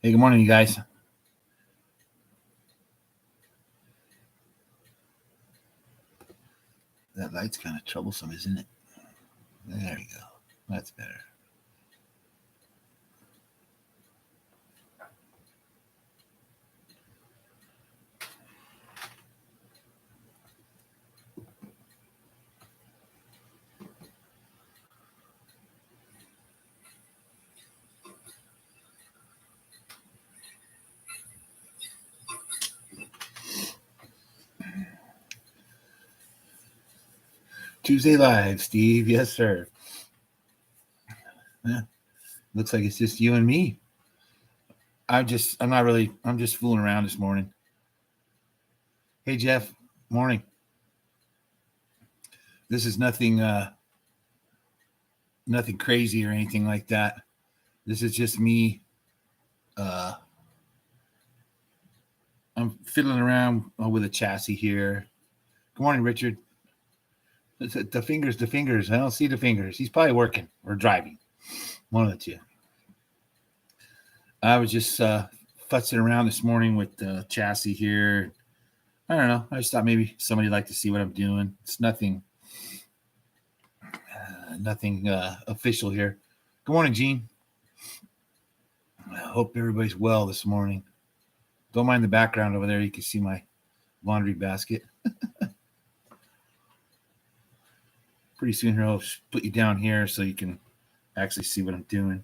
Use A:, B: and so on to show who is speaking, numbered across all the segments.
A: Hey, good morning, you guys. That light's kind of troublesome, isn't it? There we go. That's better. Tuesday Live, Steve. Yes, sir. Yeah, looks like it's just you and me. I'm just fooling around this morning. Hey, Jeff. Morning. This is nothing crazy or anything like that. This is just me. Uh, I'm fiddling around with a chassis here. Good morning, Richard. The fingers. I don't see the fingers. He's probably working or driving. One of the two. I was just futzing around this morning with the chassis here. I don't know. I just thought maybe somebody'd like to see what I'm doing. It's nothing official here. Good morning, Gene. I hope everybody's well this morning. Don't mind the background over there. You can see my laundry basket. Pretty soon here, I'll put you down here so you can actually see what I'm doing.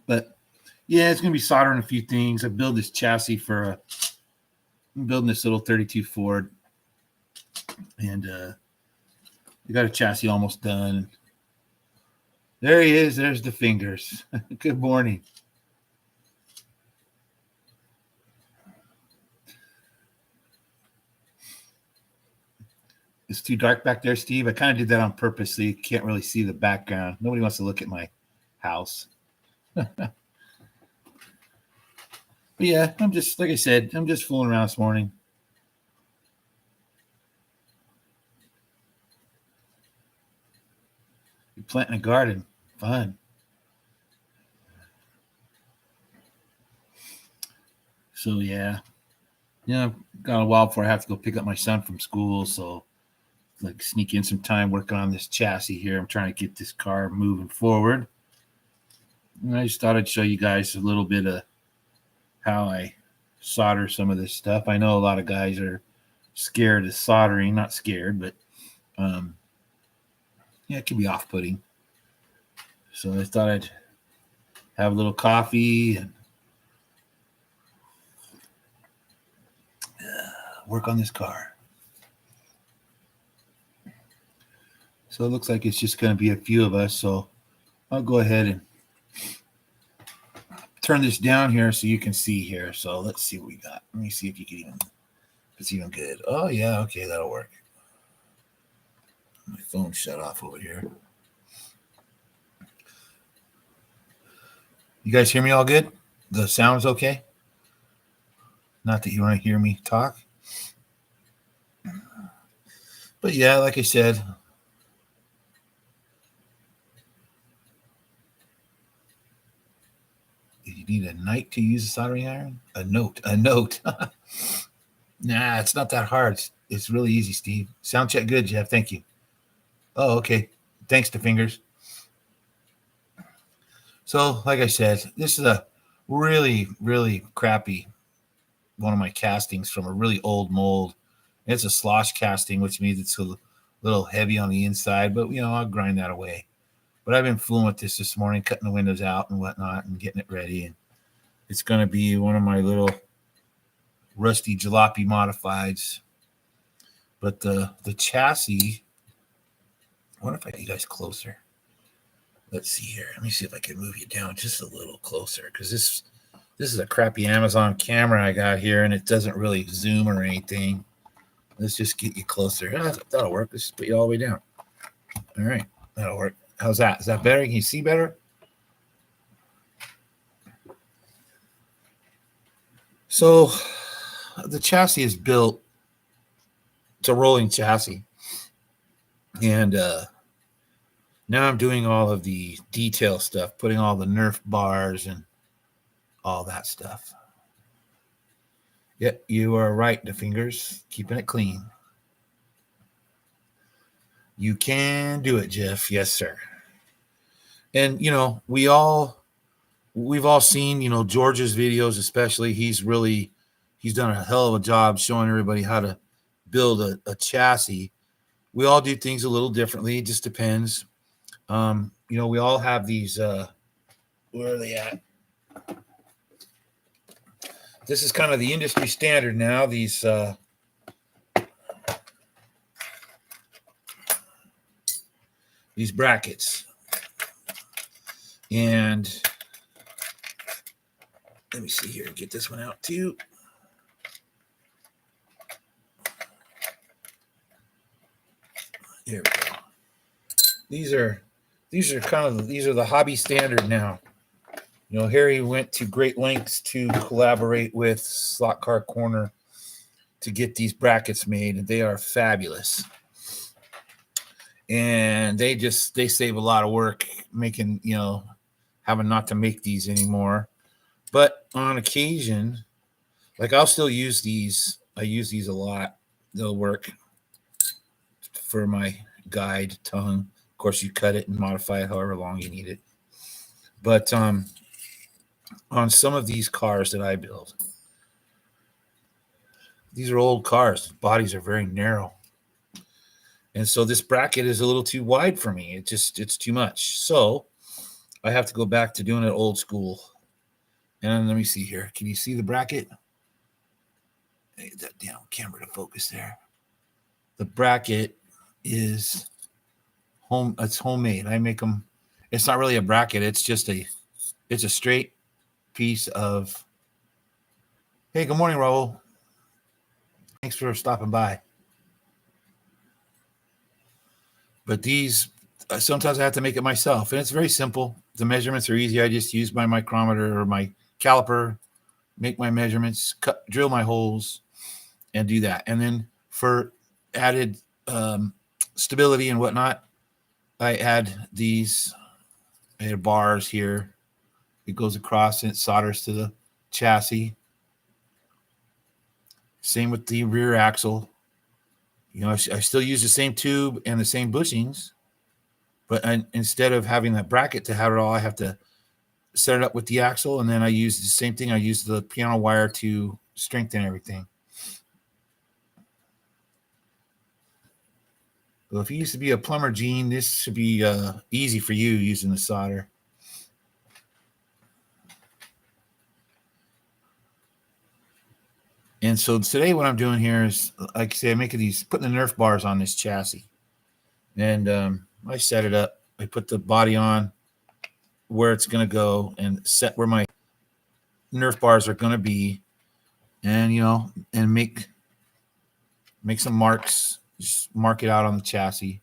A: But yeah, it's going to be soldering a few things. I built this chassis I'm building this little 32 Ford. And we got a chassis almost done. There he is. There's the fingers. Good morning. It's too dark back there, Steve. I kind of did that on purpose so you can't really see the background. Nobody wants to look at my house. But yeah, I'm just, like I said, I'm just fooling around this morning. You're planting a garden. Fun. So yeah. Got a while before I have to go pick up my son from school. So like sneak in some time working on this chassis here. I'm trying to get this car moving forward. And I just thought I'd show you guys a little bit of how I solder some of this stuff. I know a lot of guys are scared of soldering. Not scared, but yeah, it can be off-putting. So I thought I'd have a little coffee and work on this car. So it looks like it's just going to be a few of us. So I'll go ahead and turn this down here so you can see here. So let's see what we got. Let me see if if it's even good. Oh yeah, okay, that'll work. My phone shut off over here. You guys hear me all good? The sound's okay? Not that you want to hear me talk. But yeah, like I said, you need a knife to use a soldering iron? A note. Nah, it's not that hard. It's really easy, Steve. Sound check good, Jeff. Thank you. Oh, okay. Thanks to fingers. So, like I said, this is a really, really crappy one of my castings from a really old mold. It's a slosh casting, which means it's a little heavy on the inside, but I'll grind that away. But I've been fooling with this morning, cutting the windows out and whatnot and getting it ready. And it's going to be one of my little rusty jalopy modifieds. But the chassis, I wonder if I get you guys closer. Let's see here. Let me see if I can move you down just a little closer, because this is a crappy Amazon camera I got here, and it doesn't really zoom or anything. Let's just get you closer. That'll work. Let's just put you all the way down. All right. That'll work. How's that? Is that better? Can you see better? So the chassis is built. It's a rolling chassis. And now I'm doing all of the detail stuff, putting all the Nerf bars and all that stuff. Yep, you are right, the fingers, keeping it clean. You can do it, Jeff. Yes, sir. And we've all seen, George's videos, especially. He's done a hell of a job showing everybody how to build a chassis. We all do things a little differently. It just depends. We all have these, where are they at? This is kind of the industry standard now. These brackets. And let me see here. Get this one out too. There we go. These are the hobby standard now. Harry went to great lengths to collaborate with Slot Car Corner to get these brackets made, and they are fabulous. And they save a lot of work making, having not to make these anymore. But on occasion, like I'll still use these. I use these a lot. They'll work for my guide tongue. Of course, you cut it and modify it however long you need it. But on some of these cars that I build, these are old cars. Bodies are very narrow. And so this bracket is a little too wide for me. It's too much. So I have to go back to doing it old school. And let me see here. Can you see the bracket? Get that down camera to focus there. The bracket is it's homemade. I make them. It's not really a bracket. It's a straight piece of. Hey, good morning, Raul. Thanks for stopping by. But these, sometimes I have to make it myself. And it's very simple. The measurements are easy. I just use my micrometer or my caliper, make my measurements, drill my holes, and do that. And then for added stability and whatnot, I add these. I have bars here. It goes across and it solders to the chassis. Same with the rear axle. I still use the same tube and the same bushings, but instead of having that bracket to have it all, I have to set it up with the axle, and then I use the same thing. I use the piano wire to strengthen everything. Well, if you used to be a plumber, Gene, this should be easy for you using the solder. And so today what I'm doing here is, like I say, I'm putting the Nerf bars on this chassis. And I set it up. I put the body on where it's going to go and set where my Nerf bars are going to be. And, and make some marks. Just mark it out on the chassis.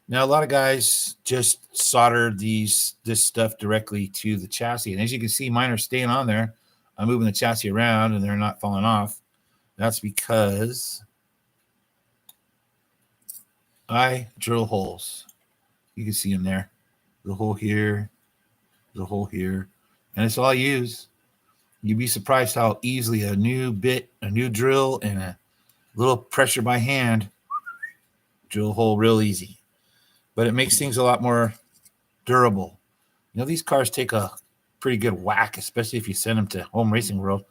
A: Now, a lot of guys just solder this stuff directly to the chassis. And as you can see, mine are staying on there. I'm moving the chassis around and they're not falling off. That's because I drill holes. You can see them there. The hole here, the hole here. And it's all I use. You'd be surprised how easily a new bit, a new drill, and a little pressure by hand, drill a hole real easy. But it makes things a lot more durable. These cars take a pretty good whack, especially if you send them to Home Racing World.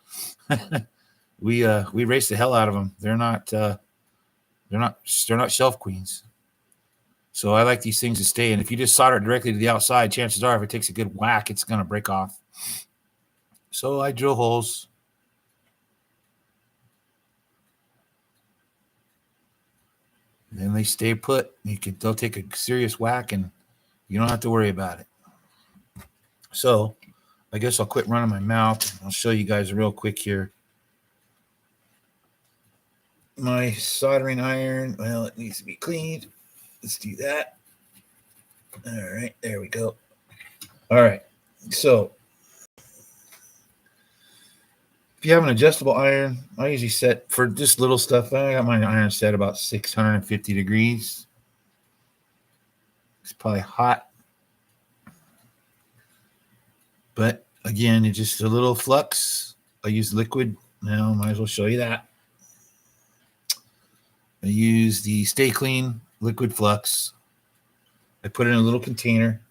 A: We race the hell out of them. They're not shelf queens. So I like these things to stay. And if you just solder it directly to the outside, chances are if it takes a good whack, it's going to break off. So I drill holes. And then they stay put. They'll take a serious whack and you don't have to worry about it. So I guess I'll quit running my mouth. I'll show you guys real quick here. My soldering iron, well, it needs to be cleaned. Let's do that. All right, there we go. All right, so if you have an adjustable iron, I usually set for just little stuff. I got my iron set about 650 degrees. It's probably hot, but Again, it's just a little flux. I use liquid. Now, might as well show you that. I use the Stay Clean liquid flux. I put it in a little container.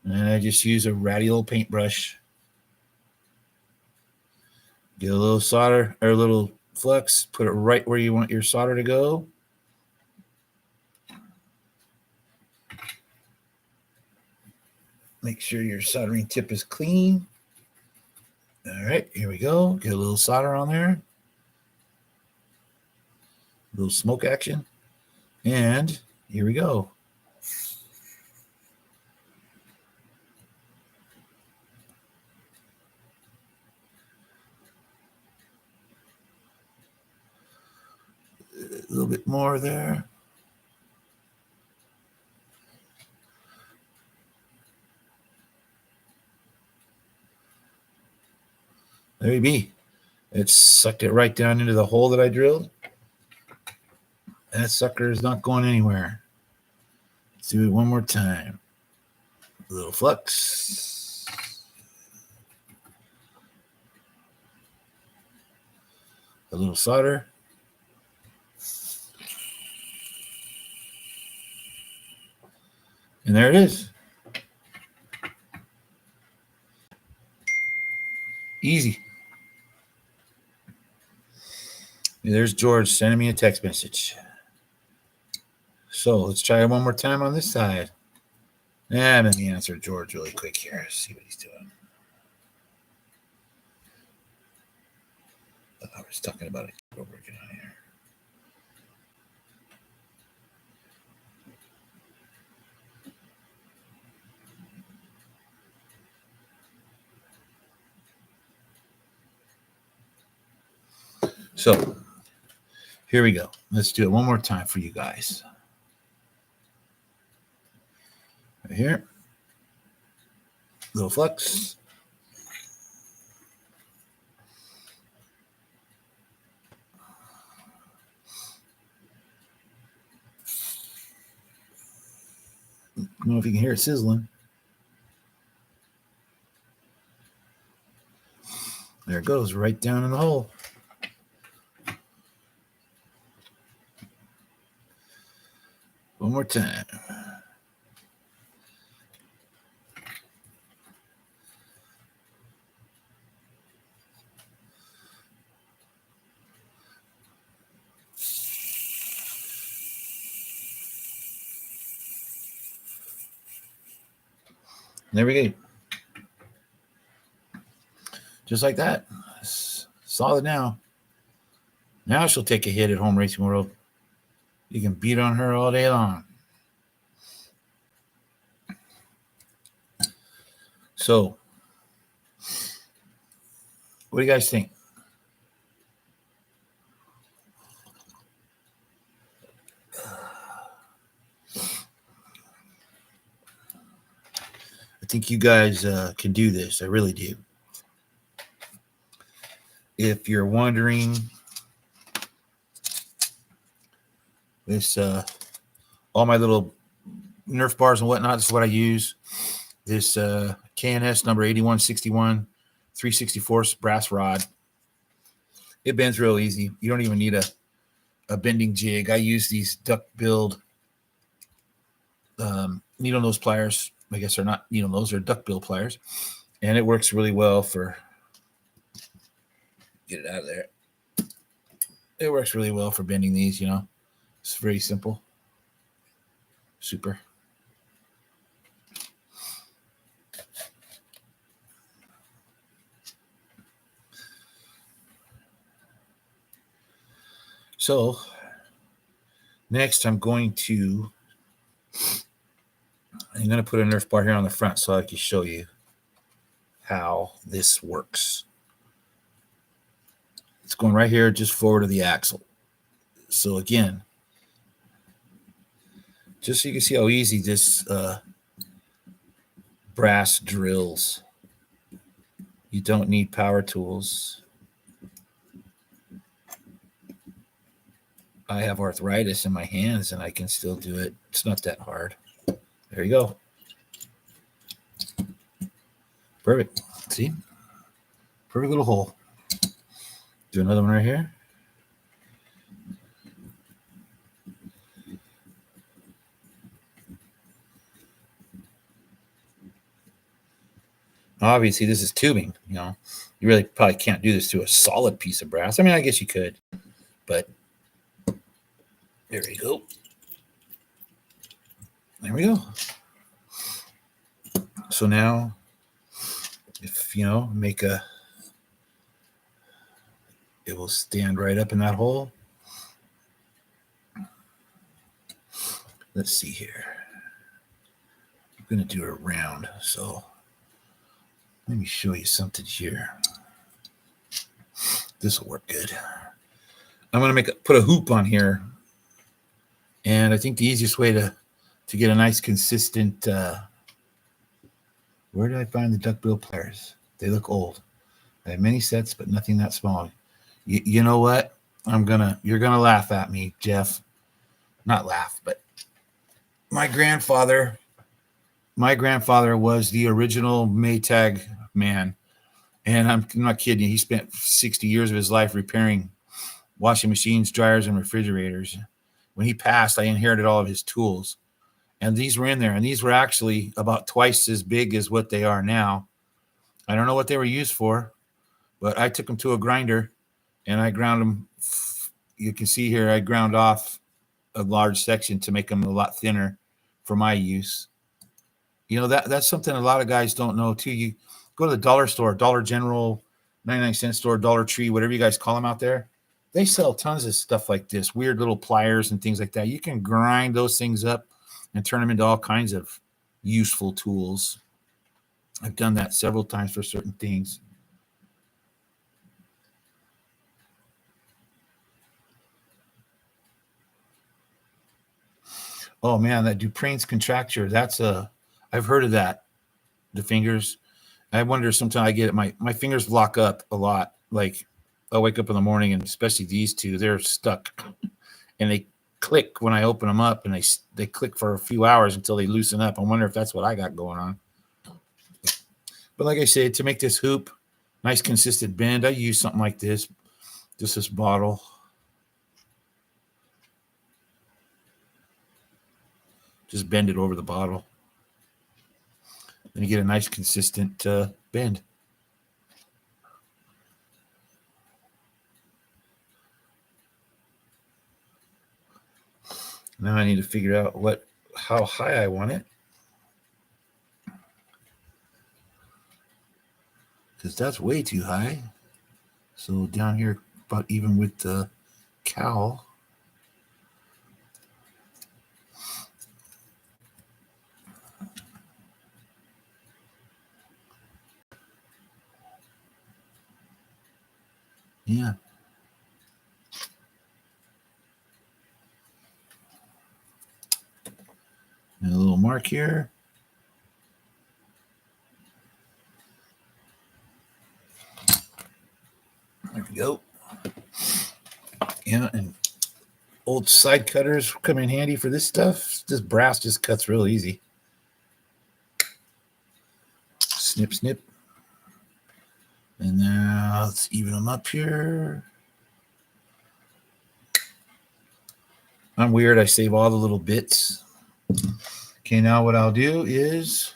A: And I just use a ratty old paintbrush. Get a little solder or a little flux. Put it right where you want your solder to go. Make sure your soldering tip is clean. All right, here we go. Get a little solder on there. A little smoke action. And here we go. A little bit more there. There you be. It sucked it right down into the hole that I drilled. That sucker is not going anywhere. Let's do it one more time. A little flux. A little solder. And there it is. Easy. There's George sending me a text message. So let's try it one more time on this side. And let me answer George really quick here. See what he's doing. I was talking about it over again here. So here we go. Let's do it one more time for you guys. Right here. Little flux. I don't know if you can hear it sizzling. There it goes, right down in the hole. One more time. There we go. Just like that. Solid now. Now she'll take a hit at Home Racing World. You can beat on her all day long. So, what do you guys think? I think you guys can do this. I really do. If you're wondering, this all my little Nerf bars and whatnot, this is what I use. This KNS number 8161 364 brass rod. It bends real easy. You don't even need a bending jig. I use these duck build needle nose pliers. I guess they're not needle nose, they're duck bill pliers. And it works really well for, get it out of there. It works really well for bending these, you know. It's very simple. Super. So next I'm going to put a Nerf bar here on the front so I can show you how this works. It's going right here just forward of the axle. So again, just so you can see how easy this brass drills. You don't need power tools. I have arthritis in my hands and I can still do it. It's not that hard. There you go. Perfect. See? Perfect little hole. Do another one right here. Obviously, this is tubing. You know, you really probably can't do this to a solid piece of brass. I mean, I guess you could, but there we go. There we go. So now, if you know, it will stand right up in that hole. Let's see here. I'm going to do a round. So let me show you something here. This will work good. I'm going to put a hoop on here. And I think the easiest way to get a nice consistent, where did I find the duckbill pliers? They look old. I have many sets, but nothing that small. You know what? You're going to laugh at me, Jeff. Not laugh, but my grandfather was the original Maytag man. And I'm not kidding you. He spent 60 years of his life repairing washing machines, dryers, and refrigerators. When he passed, I inherited all of his tools. And these were in there. And these were actually about twice as big as what they are now. I don't know what they were used for, but I took them to a grinder and I ground them. You can see here, I ground off a large section to make them a lot thinner for my use. You know, that's something a lot of guys don't know too. You go to the dollar store, Dollar General, 99-cent store, Dollar Tree, whatever you guys call them out there. They sell tons of stuff like this, weird little pliers and things like that. You can grind those things up and turn them into all kinds of useful tools. I've done that several times for certain things. Oh man, that Duprene's contracture. I've heard of that. The fingers. I wonder sometimes I get it. My fingers lock up a lot. Like I'll wake up in the morning and especially these two, they're stuck and they click when I open them up and they click for a few hours until they loosen up. I wonder if that's what I got going on. But like I said, to make this hoop, nice consistent bend, I use something like this. Just this bottle. Just bend it over the bottle. And you get a nice consistent bend. Now I need to figure out how high I want it. Because that's way too high. So down here, about even with the cowl. Yeah. And a little mark here. There we go. Yeah, and old side cutters come in handy for this stuff. This brass just cuts real easy. Snip, snip. And now let's even them up here. I'm weird. I save all the little bits. Okay, now what I'll do is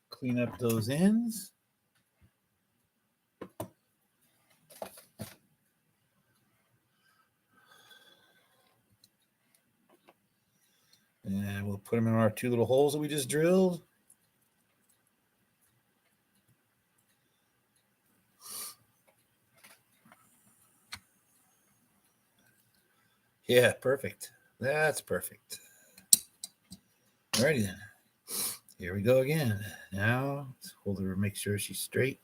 A: clean up those ends. And we'll put them in our two little holes that we just drilled. Yeah, perfect. That's perfect. Alrighty then. Here we go again. Now, let's hold her, make sure she's straight.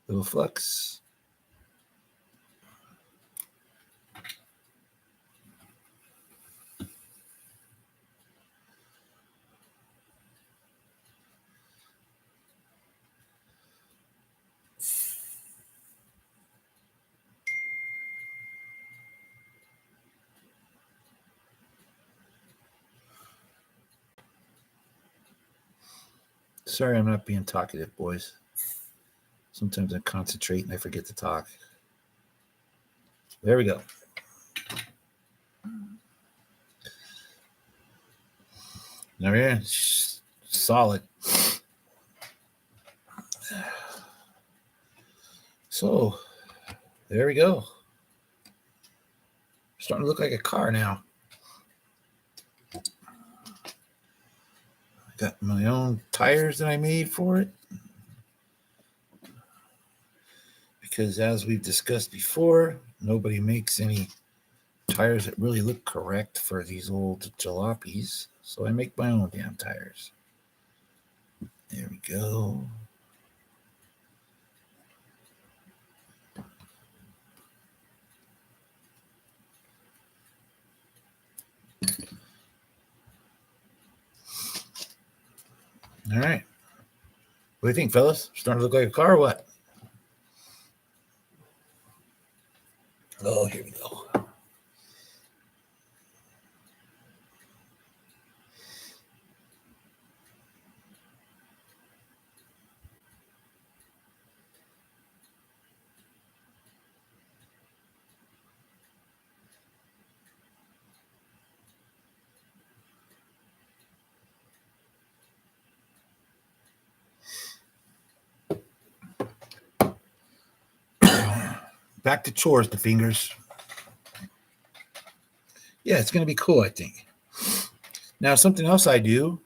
A: Little flux. Sorry, I'm not being talkative, boys. Sometimes I concentrate and I forget to talk. There we go. Now we're solid. So there we go. Starting to look like a car now. I got my own tires that I made for it. Because as we've discussed before, nobody makes any tires that really look correct for these old jalopies. So I make my own damn tires. There we go. All right. What do you think, fellas? Starting to look like a car or what? Oh, here we go. Back to chores, the fingers. Yeah, it's going to be cool, I think. Now, something else I do,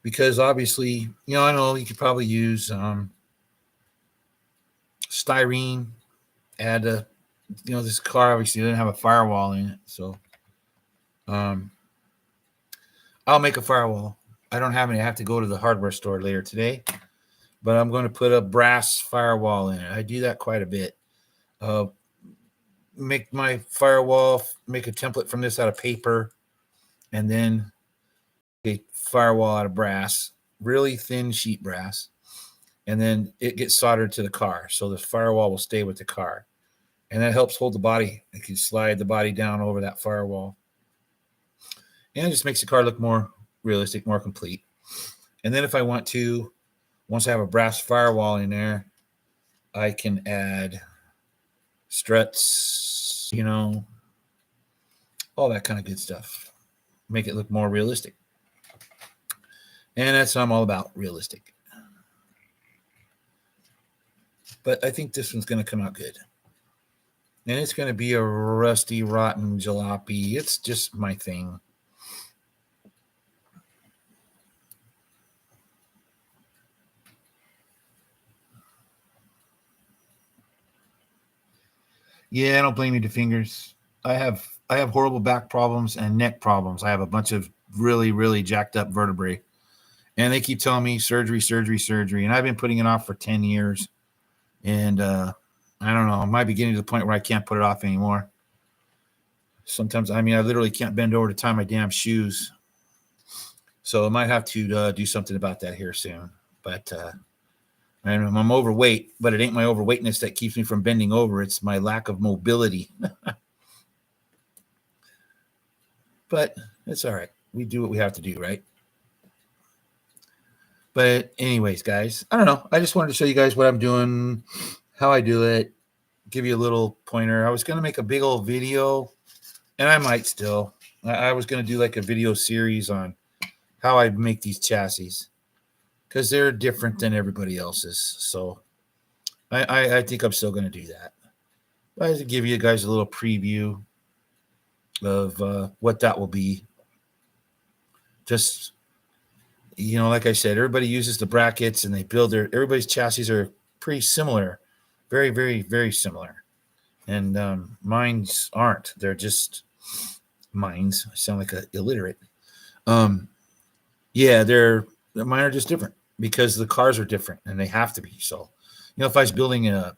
A: because obviously, I know you could probably use styrene, add a, this car obviously didn't have a firewall in it. So I'll make a firewall. I don't have any. I have to go to the hardware store later today, but I'm going to put a brass firewall in it. I do that quite a bit. Make my firewall, make a template from this out of paper, and then a firewall out of brass, really thin sheet brass, and then it gets soldered to the car. So the firewall will stay with the car, and that helps hold the body. You can slide the body down over that firewall, and it just makes the car look more realistic, more complete. And then if I want to, once I have a brass firewall in there, I can add struts, all that kind of good stuff. Make it look more realistic. And that's what I'm all about, realistic. But I think this one's going to come out good. And it's going to be a rusty, rotten jalopy. It's just my thing. Yeah, I don't blame you, the fingers. I have horrible back problems and neck problems. I have a bunch of really, really jacked up vertebrae. And they keep telling me surgery, surgery, surgery. And I've been putting it off for 10 years. And I don't know. I might be getting to the point where I can't put it off anymore. Sometimes, I literally can't bend over to tie my damn shoes. So I might have to do something about that here soon. But I'm overweight, but it ain't my overweightness that keeps me from bending over. It's my lack of mobility. But it's all right. We do what we have to do, right? But anyways, guys, I don't know. I just wanted to show you guys what I'm doing, how I do it, give you a little pointer. I was going to make a big old video, and I might still. I was going to do like a video series on how I make these chassis because they're different than everybody else's. So I think I'm still going to do that. But I just give you guys a little preview of what that will be. Just, like I said, everybody uses the brackets and they build everybody's chassis are pretty similar. Very, very, very similar. And mine's aren't. They're just mines. I sound like an illiterate. Yeah, mine are just different because the cars are different and they have to be. So, if I was building a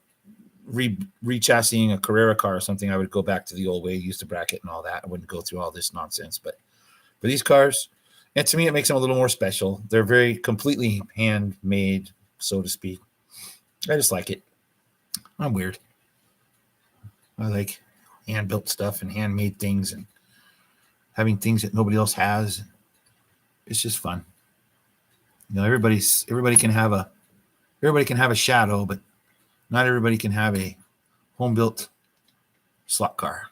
A: re-chassising a Carrera car or something, I would go back to the old way, use the bracket and all that. I wouldn't go through all this nonsense. But for these cars, and to me, it makes them a little more special. They're very completely handmade, so to speak. I just like it. I'm weird. I like hand-built stuff and handmade things and having things that nobody else has. It's just fun. everybody can have a shadow, but not everybody can have a home built slot car.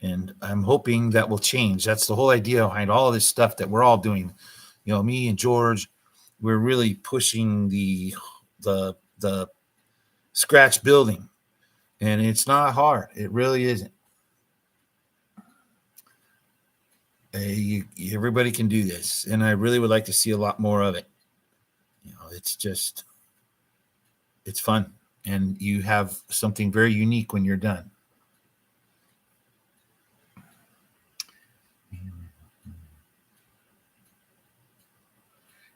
A: And I'm hoping that will change. That's the whole idea behind all of this stuff that we're all doing. Me and George, we're really pushing the scratch building, and it's not hard. It really isn't. Everybody can do this, and I really would like to see a lot more of it. It's fun, and you have something very unique when you're done.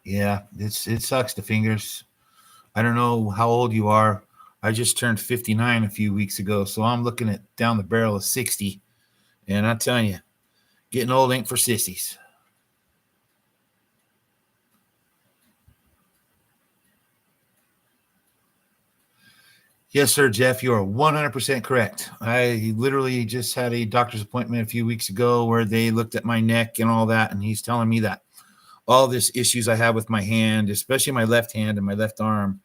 A: Yeah, it sucks the fingers. I don't know how old you are. I just turned 59 a few weeks ago, so I'm looking at down the barrel of 60, and I'm telling you, getting old ain't for sissies. Yes, sir, Jeff, you are 100% correct. I literally just had a doctor's appointment a few weeks ago where they looked at my neck and all that, and he's telling me that all this issues I have with my hand, especially my left hand and my left arm.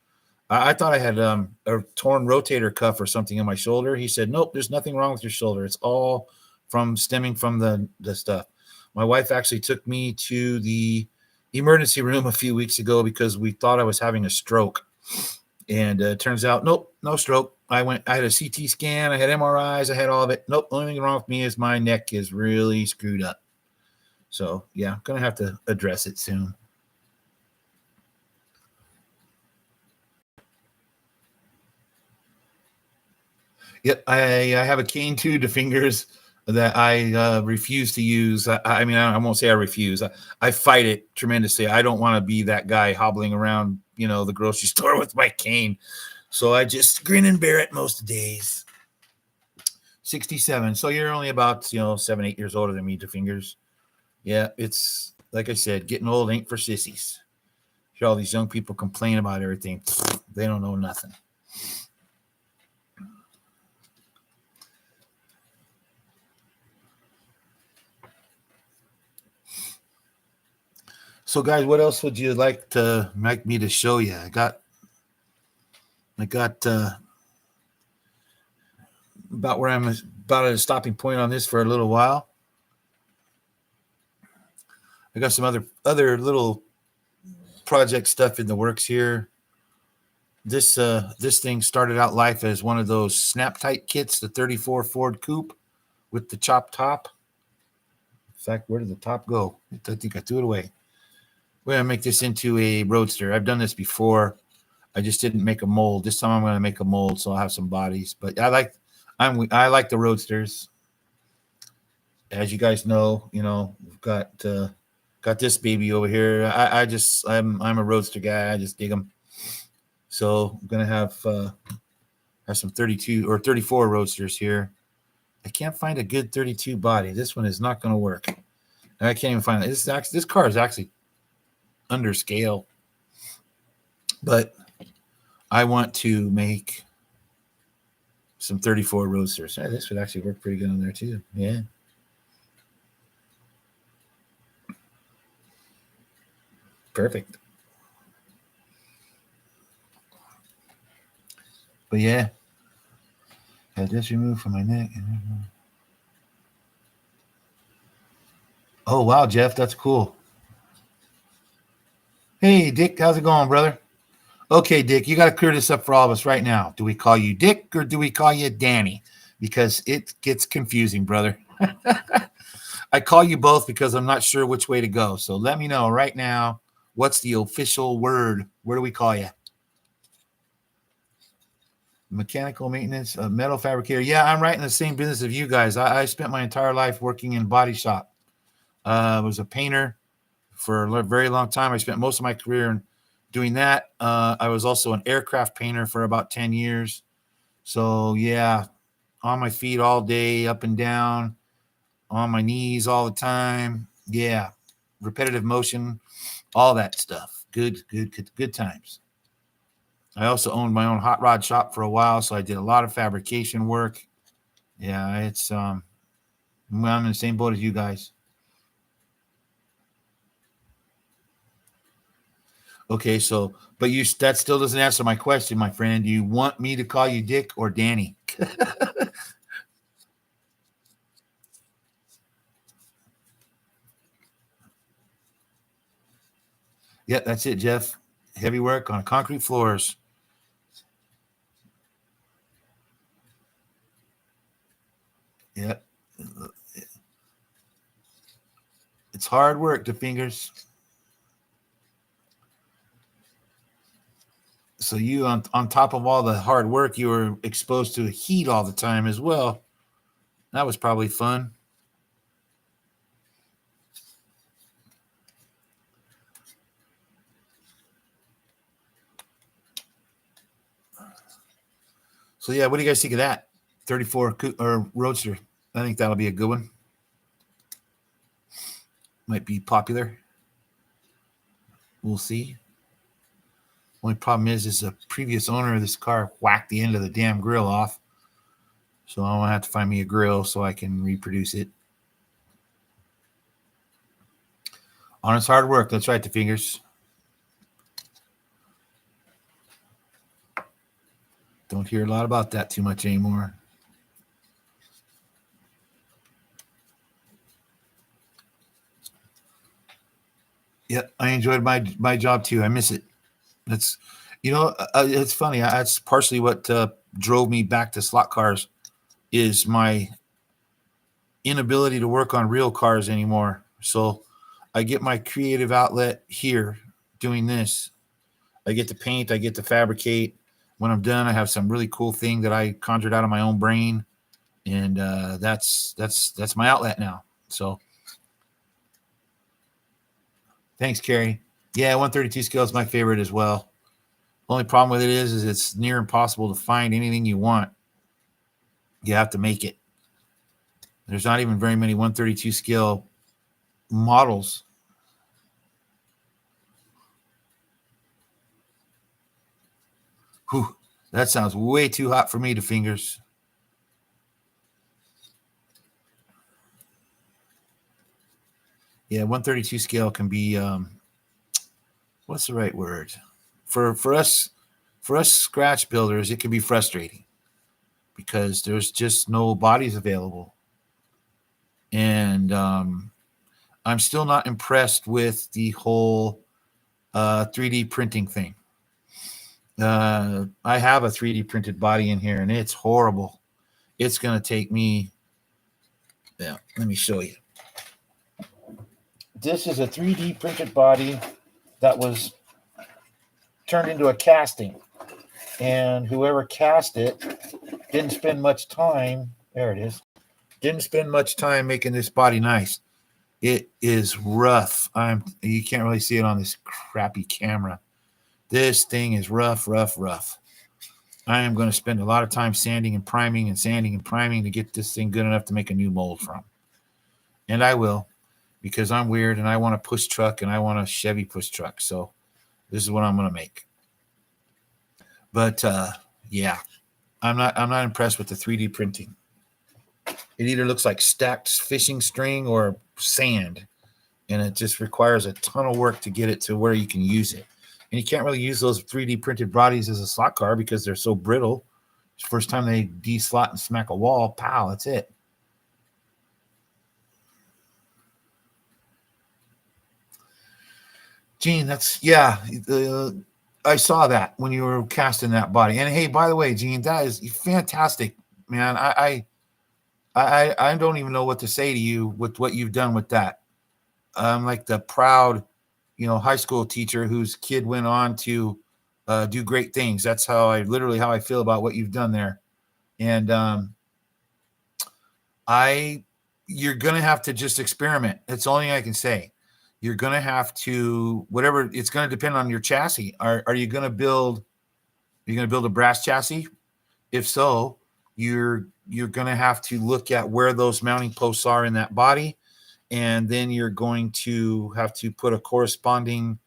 A: I thought I had a torn rotator cuff or something in my shoulder. He said, "Nope, there's nothing wrong with your shoulder. It's all from stemming from the stuff." My wife actually took me to the emergency room a few weeks ago because we thought I was having a stroke. And it turns out, nope, no stroke. I had a CT scan, I had MRIs, I had all of it. Nope, the only thing wrong with me is my neck is really screwed up. So yeah, I'm gonna have to address it soon. Yep, I have a cane too to fingers that I refuse to use. I mean, I won't say I refuse. I fight it tremendously. I don't want to be that guy hobbling around, the grocery store with my cane. So I just grin and bear it most days. 67. So you're only about, 7, 8 years older than me to fingers. Yeah, it's like I said, getting old ain't for sissies. Hear all these young people complain about everything. They don't know nothing. So, guys, what else would you like me to show you? I got about where I'm about at a stopping point on this for a little while. I got some other little project stuff in the works here. This thing started out life as one of those snap tight kits, the 34 Ford Coupe with the chopped top. In fact, where did the top go? I think I threw it away. We're gonna make this into a roadster. I've done this before. I just didn't make a mold. This time I'm gonna make a mold, so I'll have some bodies. But I like the roadsters. As you guys know, we've got this baby over here. I'm a roadster guy. I just dig them. So I'm gonna have some 32 or 34 roadsters here. I can't find a good 32 body. This one is not gonna work. And I can't even find it. This car is actually under scale, but I want to make some 34 roadsters. Yeah, this would actually work pretty good on there too. Yeah. Perfect. But yeah, had this removed from my neck. Oh wow, Jeff, that's cool. Hey, Dick, how's it going, brother? Okay, Dick, you got to clear this up for all of us right now. Do we call you Dick or do we call you Danny? Because it gets confusing, brother. I call you both because I'm not sure which way to go. So let me know right now. What's the official word? Where do we call you? Mechanical maintenance, metal fabricator. Yeah, I'm right in the same business of you guys. I spent my entire life working in body shop. I was a painter for a very long time. I spent most of my career doing that. I was also an aircraft painter for about 10 years. So, yeah, on my feet all day, up and down, on my knees all the time. Yeah, repetitive motion, all that stuff. Good times. I also owned my own hot rod shop for a while, so I did a lot of fabrication work. Yeah, I'm in the same boat as you guys. Okay, so but you that still doesn't answer my question, my friend. Do you want me to call you Dick or Danny? Yeah, that's it, Jeff. Heavy work on concrete floors. Yeah, it's hard work, the fingers. So you on top of all the hard work, you were exposed to heat all the time as well. That was probably fun. So yeah, what do you guys think of that? 34 or Roadster. I think that'll be a good one. Might be popular. We'll see. Only problem is the previous owner of this car whacked the end of the damn grill off. So I'm gonna have to find me a grill so I can reproduce it. Honest hard work. That's right, the fingers. Don't hear a lot about that too much anymore. Yeah, I enjoyed my job too. I miss it. That's it's funny. That's partially what drove me back to slot cars is my inability to work on real cars anymore. So I get my creative outlet here doing this. I get to paint, I get to fabricate. When I'm done, I have some really cool thing that I conjured out of my own brain, and that's my outlet now. So thanks, Carrie. Yeah, 132 scale is my favorite as well. Only problem with it is it's near impossible to find anything you want. You have to make it. There's not even very many 132 scale models. Whew, that sounds way too hot for me to fingers. Yeah, 132 scale can be what's the right word? For us scratch builders, it can be frustrating because there's just no bodies available. And I'm still not impressed with the whole 3D printing thing. I have a 3D printed body in here and it's horrible. It's going to take me, yeah, let me show you. This is a 3D printed body that was turned into a casting. And whoever cast it didn't spend much time. There it is. Didn't spend much time making this body nice. It is rough. You can't really see it on this crappy camera. This thing is rough, rough, rough. I am going to spend a lot of time sanding and priming and sanding and priming to get this thing good enough to make a new mold from. And I will, because I'm weird and I want a push truck and I want a Chevy push truck. So this is what I'm going to make. But yeah, I'm not impressed with the 3D printing. It either looks like stacked fishing string or sand, and it just requires a ton of work to get it to where you can use it. And you can't really use those 3D printed bodies as a slot car because they're so brittle. First time they de-slot and smack a wall, pow, that's it. Gene, I saw that when you were casting that body. And hey, by the way, Gene, that is fantastic, man. I don't even know what to say to you with what you've done with that. I'm like the proud, high school teacher whose kid went on to do great things. That's how I feel about what you've done there. And you're going to have to just experiment. That's the only thing I can say. You're going to have to, whatever, it's going to depend on your chassis. Are you going to build a brass chassis? If so, you're going to have to look at where those mounting posts are in that body. And then you're going to have to put a corresponding,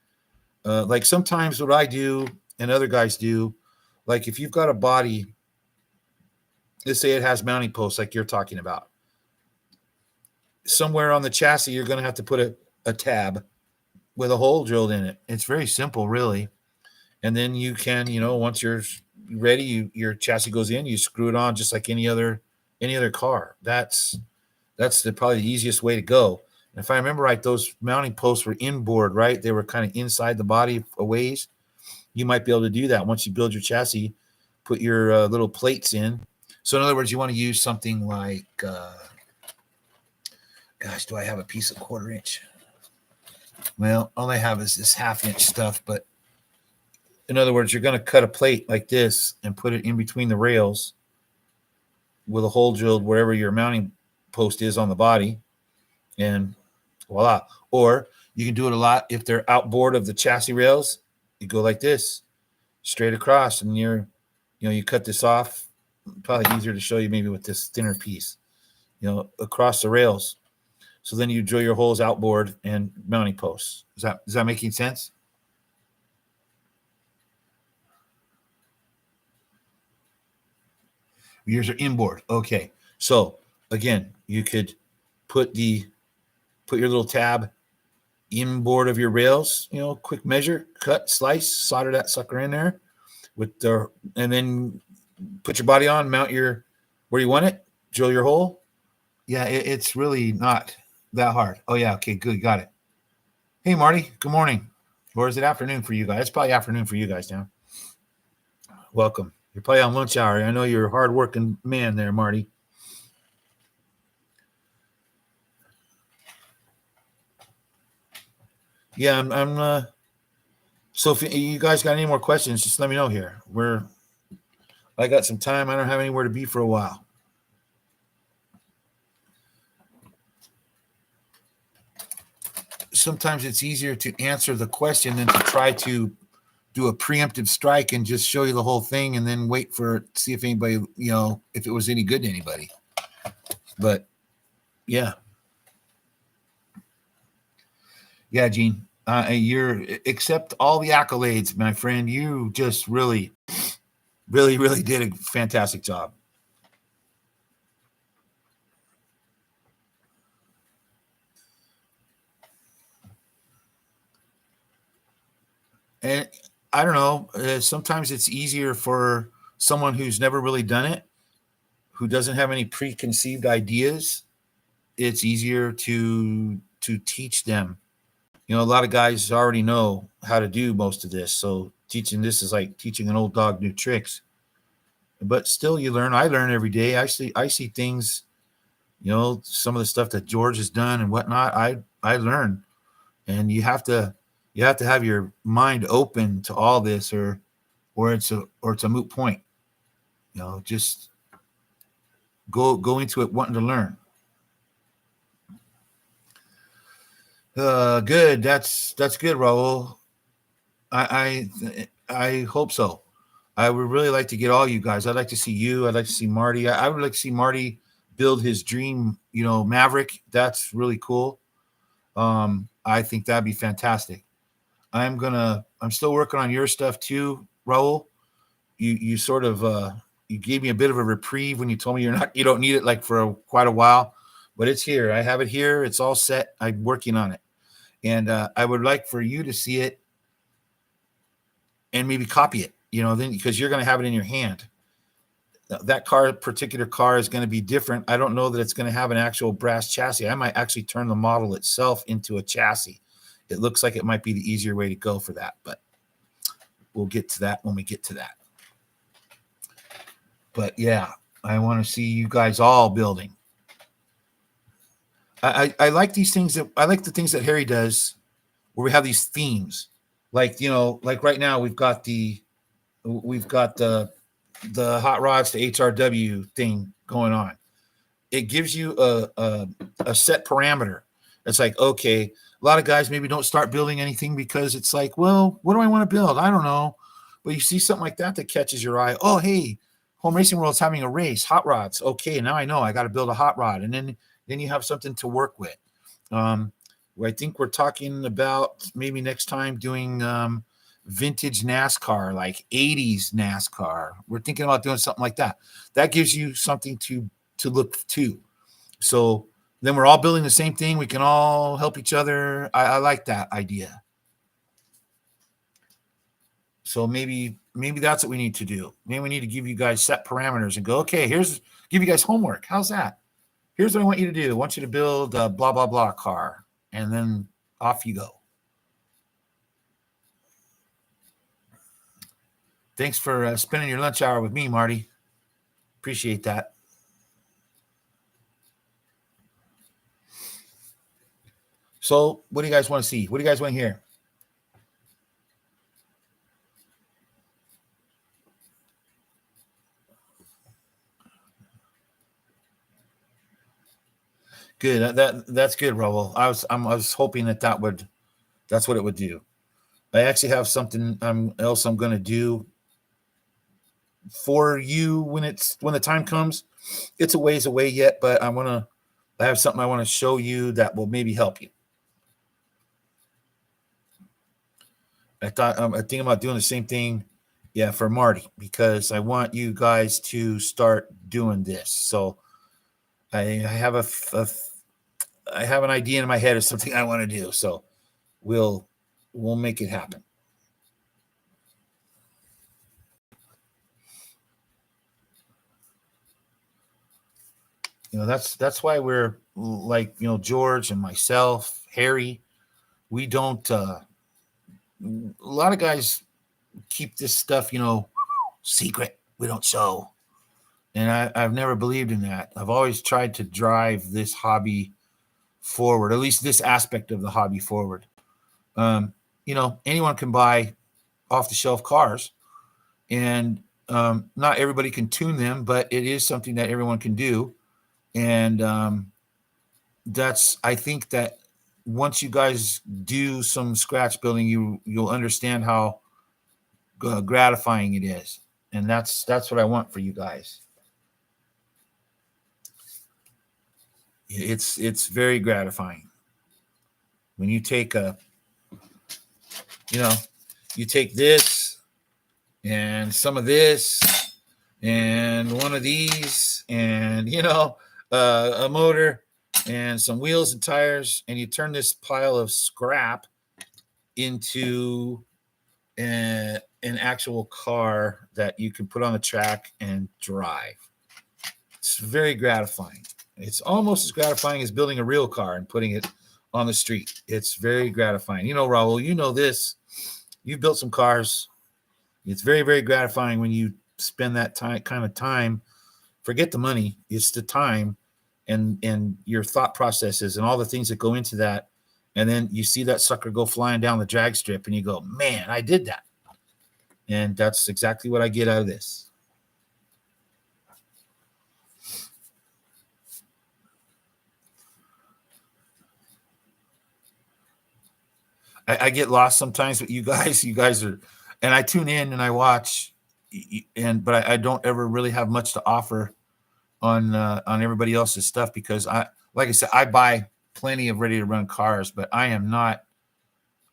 A: like sometimes what I do and other guys do, like if you've got a body, let's say it has mounting posts like you're talking about, somewhere on the chassis, you're going to have to put a tab with a hole drilled in it. It's very simple, really. And then you can, once you're ready, your chassis goes in, you screw it on just like any other car. That's probably the easiest way to go. And if I remember right, those mounting posts were inboard, right? They were kind of inside the body a ways. You might be able to do that once you build your chassis. Put your little plates in. So in other words, you want to use something like, gosh, do I have a piece of 1/4 inch? Well, all I have is this 1/2 inch stuff. But in other words, you're going to cut a plate like this and put it in between the rails with a hole drilled wherever your mounting post is on the body, and voila. Or you can do it a lot if they're outboard of the chassis rails. You go like this, straight across, and you cut this off. Probably easier to show you maybe with this thinner piece, across the rails. So then you drill your holes outboard and mounting posts. Is that making sense? Yours are inboard. Okay. So again, you could put your little tab inboard of your rails, quick measure, cut, slice, solder that sucker in there and then put your body on, mount where you want it, drill your hole. Yeah, it's really not that hard. Oh yeah. Okay, good. Got it. Hey, Marty, good morning. Or is it afternoon for you guys? It's probably afternoon for you guys now. Welcome. You're probably on lunch hour. I know you're a hard-working man there, Marty. Yeah, I'm so if you guys got any more questions, just let me know here. I got some time. I don't have anywhere to be for a while. Sometimes it's easier to answer the question than to try to do a preemptive strike and just show you the whole thing and then wait see if anybody, if it was any good to anybody. But yeah. Yeah, Gene. You're accept all the accolades, my friend. You just really, really, really did a fantastic job. And I don't know. Sometimes it's easier for someone who's never really done it, who doesn't have any preconceived ideas. It's easier to teach them. A lot of guys already know how to do most of this, so teaching this is like teaching an old dog new tricks. But still, you learn. I learn every day. I see things. Some of the stuff that George has done and whatnot. I learn, and you have to have your mind open to all this, or it's a moot point. Just go into it wanting to learn. Good. That's good, Raul. I hope so. I would really like to get all you guys. I'd like to see you. I'd like to see Marty. I would like to see Marty build his dream, Maverick. That's really cool. I think that'd be fantastic. I'm still working on your stuff too, Raul. You sort of you gave me a bit of a reprieve when you told me you don't need it like for quite a while, but it's here. I have it here. It's all set. I'm working on it. And I would like for you to see it and maybe copy it, then because you're going to have it in your hand. That particular car is going to be different. I don't know that it's going to have an actual brass chassis. I might actually turn the model itself into a chassis. It looks like it might be the easier way to go for that, but we'll get to that when we get to that. But yeah, I want to see you guys all building. I like these things I like the things that Harry does where we have these themes. Like, like right now we've got the hot rods to HRW thing going on. It gives you a set parameter. It's like, okay, a lot of guys maybe don't start building anything because it's like, well, what do I want to build? I don't know. But you see something like that catches your eye. Oh, hey, Home Racing World's having a race, hot rods. Okay, now I know I got to build a hot rod. And then you have something to work with. I think we're talking about maybe next time doing vintage NASCAR, like 80s NASCAR. We're thinking about doing something like that. That gives you something to look to. So then we're all building the same thing. We can all help each other. I like that idea. So maybe that's what we need to do. Maybe we need to give you guys set parameters and go, okay, give you guys homework. How's that? Here's what I want you to do. I want you to build a blah blah blah car, and then off you go. Thanks for spending your lunch hour with me, Marty. Appreciate that. So, what do you guys want to see? What do you guys want to hear? Good. That's good, Raul. I was hoping that's what it would do. I actually have something else I'm going to do for you when the time comes. It's a ways away yet, but I have something I want to show you that will maybe help you. I thinking about doing the same thing, yeah, for Marty, because I want you guys to start doing this. So I have I have an idea in my head of something I want to do. So we'll make it happen. That's why we're like, George and myself, Harry, we don't a lot of guys keep this stuff, secret. We don't show. And I've never believed in that. I've always tried to drive this hobby forward, at least this aspect of the hobby forward. Anyone can buy off the shelf cars, and not everybody can tune them, but it is something that everyone can do. And I think that once you guys do some scratch building, you'll understand how gratifying it is, and that's what I want for you guys. It's very gratifying when you take you take this and some of this and one of these and a motor and some wheels and tires, and you turn this pile of scrap into an actual car that you can put on the track and drive. It's very gratifying. It's almost as gratifying as building a real car and putting it on the street. It's very gratifying. Raul, you know this. You've built some cars. It's very, very gratifying when you spend that kind of time. Forget the money. It's the time and your thought processes and all the things that go into that. And then you see that sucker go flying down the drag strip and you go, man, I did that. And that's exactly what I get out of this. I get lost sometimes with you guys. You guys are, and I tune in and I watch, but I don't ever really have much to offer on everybody else's stuff, because like I said, I buy plenty of ready to run cars, but I am not.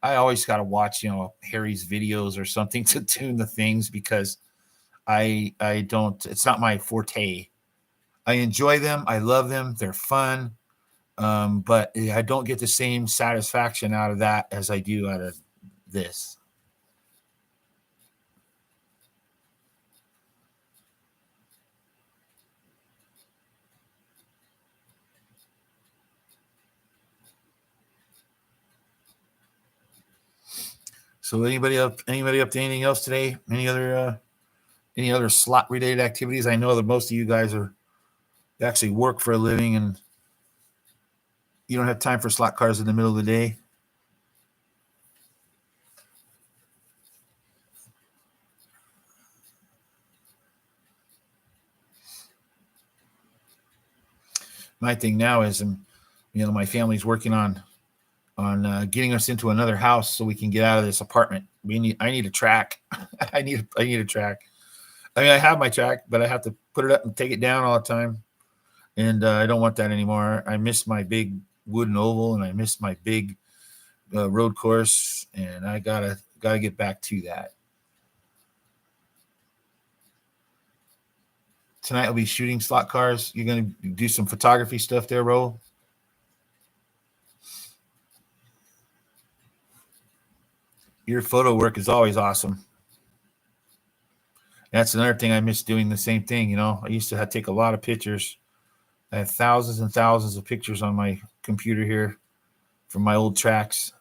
A: I always got to watch, Harry's videos or something to tune the things, because I don't. It's not my forte. I enjoy them. I love them. They're fun. But I don't get the same satisfaction out of that as I do out of this. So anybody up to anything else today? Any other slot related activities? I know that most of you guys actually work for a living and you don't have time for slot cars in the middle of the day. My thing now is, my family's working on getting us into another house so we can get out of this apartment. I need a track. I need a track. I mean, I have my track, but I have to put it up and take it down all the time. And I don't want that anymore. I miss my big wooden oval, and I miss my big road course, and I gotta get back to that. Tonight I'll be shooting slot cars. You're gonna do some photography stuff there, Ro? Your photo work is always awesome. That's another thing I miss doing the same thing. You know, I used to take a lot of pictures. I have thousands and thousands of pictures on my computer here from my old tracks.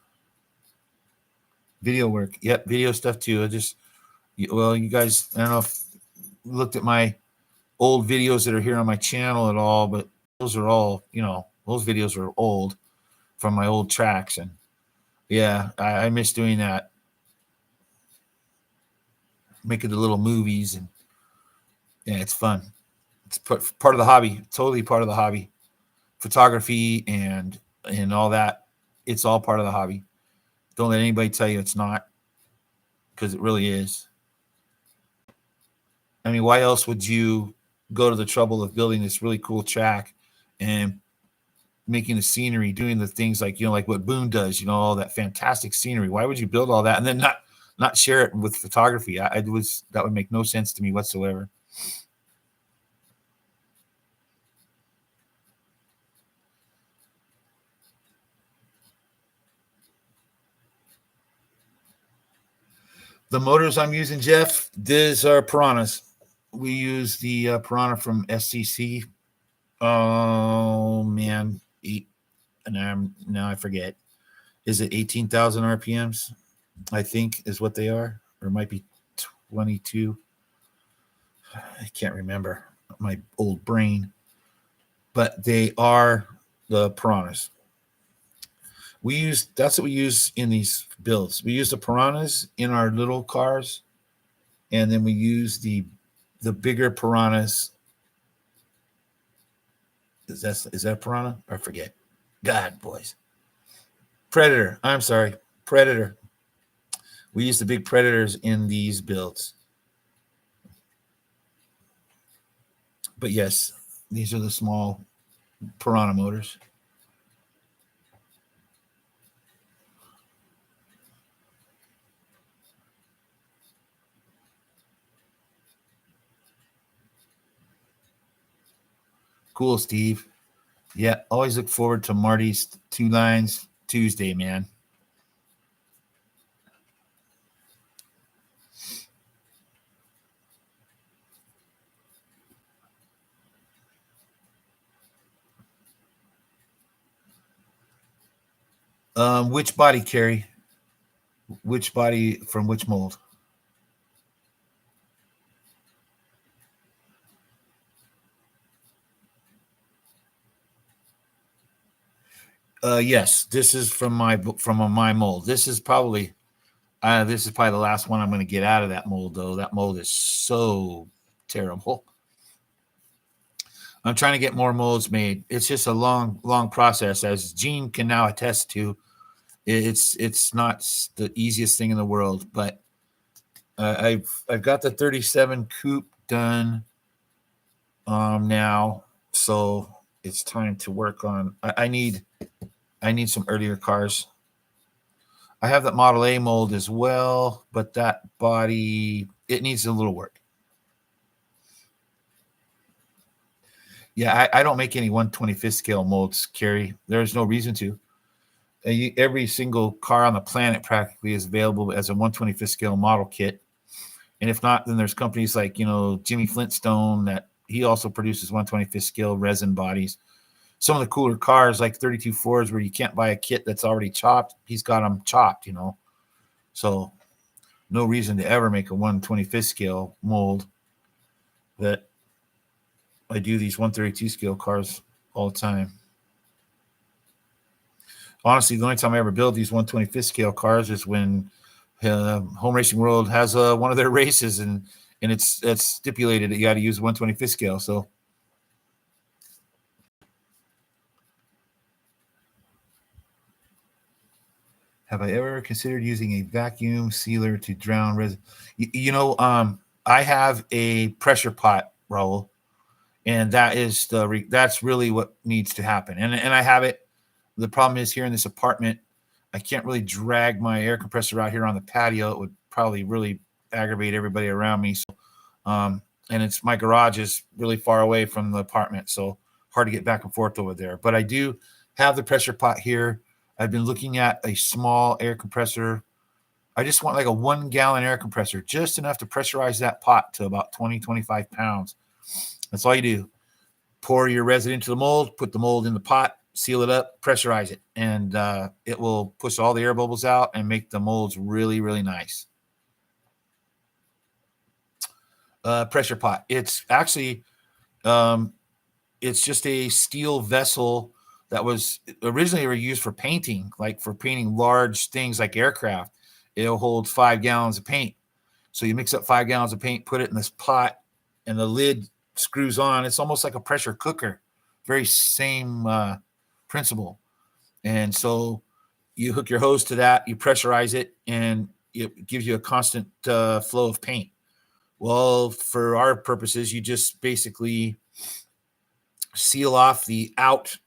A: Video work. Yep, video stuff too. Well, you guys, I don't know if you looked at my old videos that are here on my channel at all, but those are all, those videos are old from my old tracks. And yeah, I miss doing that. Making the little movies, and yeah, it's fun. It's part of the hobby, totally part of the hobby. Photography and all that, it's all part of the hobby. Don't let anybody tell you it's not, because it really is. I mean, why else would you go to the trouble of building this really cool track and making the scenery, doing the things like, like what Boone does, all that fantastic scenery? Why would you build all that and then not share it with photography? That would make no sense to me whatsoever. The motors I'm using, Jeff, these are Piranhas. We use the Piranha from SCC. Oh man, now I forget. Is it 18,000 RPMs? I think is what they are, or it might be 22. I can't remember my old brain, but they are the Piranhas. That's what we use in these builds. We use the Piranhas in our little cars, and then we use the bigger Piranhas. Is that Piranha? I forget. God, boys. Predator. I'm sorry. Predator. We use the big Predators in these builds. But yes, these are the small Piranha motors. Cool, Steve. Yeah, always look forward to Marty's 2 Lines Tuesday, man. Which body, Carrie? Which body from which mold? Yes, this is from my mold. This is probably the last one I'm going to get out of that mold, though. That mold is so terrible. I'm trying to get more molds made. It's just a long process, as Gene can now attest to. It's not the easiest thing in the world, but I've got the 37 coupe done now, so it's time to work on. I need some earlier cars. I have that Model A mold as well, but that body, it needs a little work. Yeah, I don't make any 1/25th scale molds, Carrie. There's no reason to. Every single car on the planet practically is available as a 1/25th scale model kit. And if not, then there's companies like, Jimmy Flintstone, that he also produces 1/25th scale resin bodies. Some of the cooler cars, like 32 Fords, where you can't buy a kit that's already chopped, he's got them chopped, So no reason to ever make a 1/25th scale mold. That I do these 132 scale cars all the time. Honestly, the only time I ever build these 1/25th scale cars is when Home Racing World has one of their races, and it's stipulated that you got to use 1/25th scale. So have I ever considered using a vacuum sealer to drown resin? I have a pressure pot, Raul, and that's really what needs to happen. And I have it. The problem is, here in this apartment, I can't really drag my air compressor out here on the patio. It would probably really aggravate everybody around me. So, and my garage is really far away from the apartment, so hard to get back and forth over there. But I do have the pressure pot here. I've been looking at a small air compressor I just want like a 1 gallon air compressor, just enough to pressurize that pot to about 20, 25 pounds. That's all you do. Pour your resin into the mold, put the mold in the pot, seal it up, pressurize it, and it will push all the air bubbles out and make the molds really, really nice. Pressure pot. It's actually, it's just a steel vessel that was originally used for painting, like for painting large things like aircraft. It'll hold 5 gallons of paint. So you mix up 5 gallons of paint, put it in this pot, and the lid screws on. It's almost like a pressure cooker. Very same principle. And so you hook your hose to that, you pressurize it, and it gives you a constant flow of paint. Well, for our purposes, you just basically seal off the outlet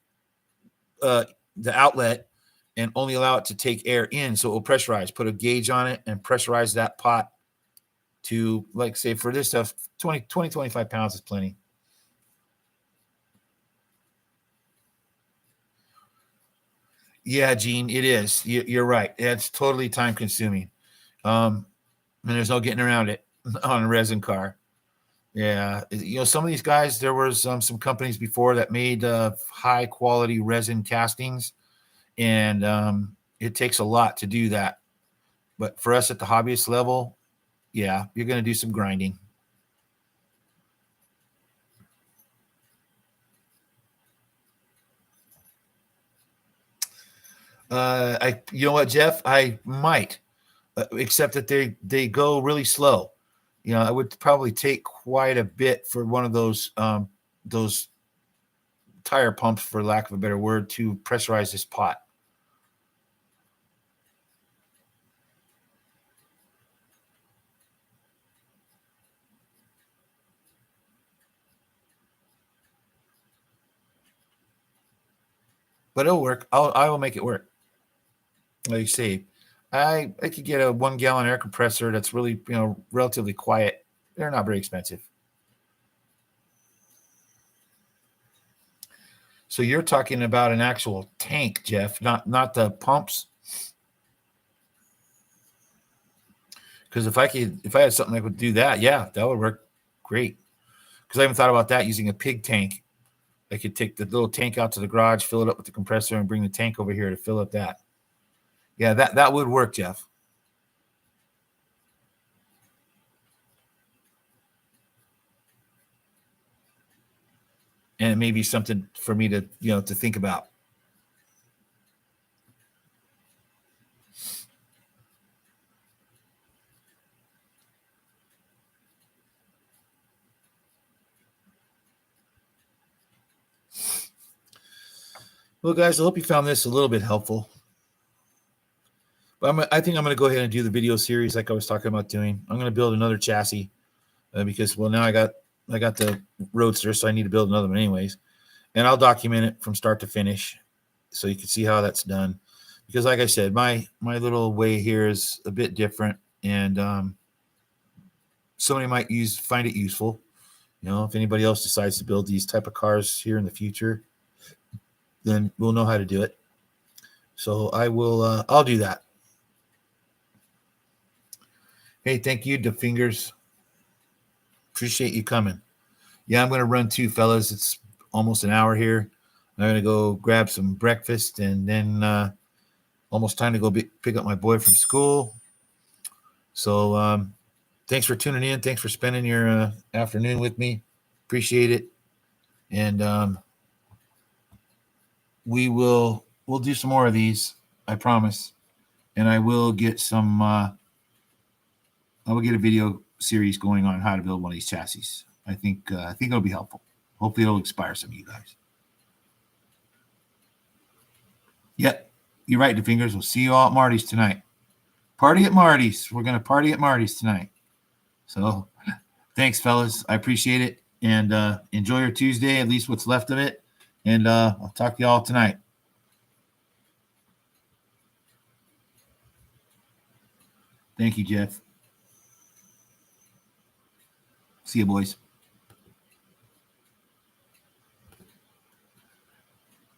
A: and only allow it to take air in, so it will pressurize. Put a gauge on it and pressurize that pot to, like, say for this stuff, 20, 25 pounds is plenty. Yeah, Gene, it is. You're right. It's totally time consuming. And there's no getting around it on a resin car. Yeah, some of these guys, there was some companies before that made high quality resin castings, and it takes a lot to do that. But for us at the hobbyist level, yeah, you're going to do some grinding. You know what, Jeff? I might, except that they go really slow. I would probably take quite a bit for one of those tire pumps, for lack of a better word, to pressurize this pot. But it'll work. I will make it work. Like you say, I could get a 1 gallon air compressor that's really relatively quiet. They're not very expensive. So you're talking about an actual tank, Jeff, not the pumps. Because if I had something that would do that, yeah, that would work great. Because I haven't thought about that, using a pig tank. I could take the little tank out to the garage, fill it up with the compressor, and bring the tank over here to fill up that. Yeah, that would work, Jeff. And it may be something for me to to think about. Well, guys, I hope you found this a little bit helpful. But I think I'm going to go ahead and do the video series like I was talking about doing. I'm going to build another chassis because, well, now I got the Roadster, so I need to build another one anyways. And I'll document it from start to finish so you can see how that's done. Because, like I said, my little way here is a bit different, and somebody might find it useful. If anybody else decides to build these type of cars here in the future, then we'll know how to do it. So I'll do that. Hey, thank you, DeFingers. Appreciate you coming. Yeah, I'm going to run too, fellas. It's almost an hour here. I'm going to go grab some breakfast, and then almost time to go pick up my boy from school. So thanks for tuning in. Thanks for spending your afternoon with me. Appreciate it. And we'll do some more of these, I promise. And I will get I will get a video series going on how to build one of these chassis. I think it'll be helpful. Hopefully it'll inspire some of you guys. Yep, you're right, DeFingers. We'll see you all at Marty's tonight. Party at Marty's. We're going to party at Marty's tonight. So thanks, fellas. I appreciate it. And enjoy your Tuesday, at least what's left of it. And I'll talk to you all tonight. Thank you, Jeff. See you, boys.